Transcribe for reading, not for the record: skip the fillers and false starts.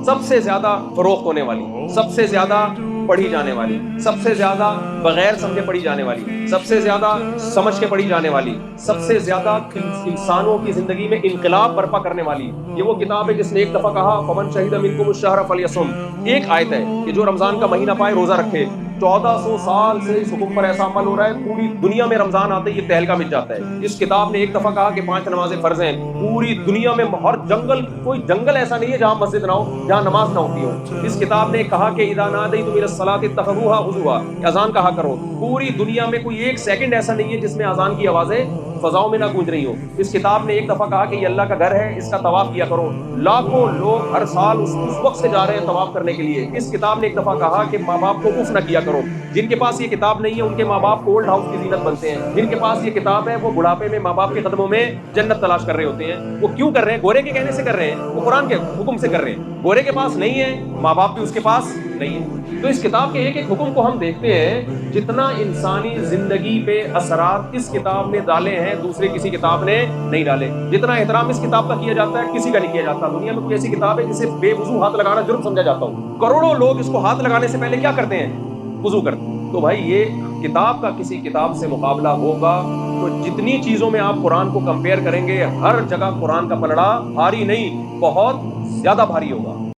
سب سے زیادہ فروخت ہونے والی، سب سے زیادہ پڑھی جانے والی، سب سے زیادہ بغیر سمجھے پڑھی جانے والی، سب سے زیادہ سمجھ کے پڑھی جانے والی، سب سے زیادہ انسانوں کی زندگی میں انقلاب برپا کرنے والی یہ وہ کتاب ہے جس نے ایک دفعہ کہا فمن شہد منکم الشہر فلیصم. ایک آیت ہے کہ جو رمضان کا مہینہ پائے روزہ رکھے. 1400 سال سے اس حکم پر ایسا عمل ہو رہا ہے، پوری دنیا میں رمضان آتے ہی یہ تہلکہ مٹ جاتا ہے. اس کتاب نے ایک دفعہ کہا کہ 5 نمازیں فرض ہیں. پوری دنیا میں ہر جنگل، کوئی جنگل ایسا نہیں ہے جہاں مسجد نہ ہو، جہاں نماز نہ ہوتی ہو. اس کتاب نے کہا کہ اذا نادیتم الی الصلاۃ اتخذوها ہزوا، اذان کہا کرو. پوری دنیا میں کوئی ایک سیکنڈ ایسا نہیں ہے جس میں اذان کی آوازیں فضاؤں میں نہ گونج رہی ہوں. اس کتاب نے ایک دفعہ کہا کہ یہ اللہ کا گھر ہے، اس کا طواف کیا کرو. لاکھوں لوگ ہر سال اس وقت سے جا رہے ہیں طواف کرنے کے لیے. اس کتاب نے ایک دفعہ کہا کہ ماں باپ کو اف نہ کیا کرو. جن کے پاس یہ کتاب نہیں ہے ان کے ماں باپ اولڈ ہاؤس کی زینت بنتے ہیں. جن کے پاس یہ کتاب ہے وہ بڑھاپے میں ماں باپ کے قدموں میں جنت تلاش کر رہے ہوتے ہیں. وہ کیوں کر رہے ہیں؟ گورے کے کہنے سے کر رہے ہیں، وہ قرآن کے حکم سے کر رہے ہیں. گورے کے پاس نہیں ہے، ماں باپ بھی اس کے پاس نہیں ہے. تو اس کتاب کے ایک ایک حکم کو ہم دیکھتے ہیں. جتنا انسانی زندگی پہ اثرات اس کتاب نے ڈالے ہیں دوسرے کسی کتاب نے نہیں ڈالے. جتنا احترام اس کتاب کا کیا جاتا ہے کسی کا نہیں کیا جاتا. دنیا میں کوئی ایسی کتاب ہے جسے بے وضو ہاتھ لگانا جرم سمجھا جاتا ہو؟ کروڑوں لوگ اس کو ہاتھ لگانے سے پہلے کیا کرتے ہیں؟ وضو کرتے ہیں. تو بھائی یہ کتاب کا کسی کتاب سے مقابلہ ہوگا تو جتنی چیزوں میں آپ قرآن کو کمپیئر کریں گے ہر جگہ قرآن کا پلڑا بھاری نہیں، بہت زیادہ بھاری ہوگا.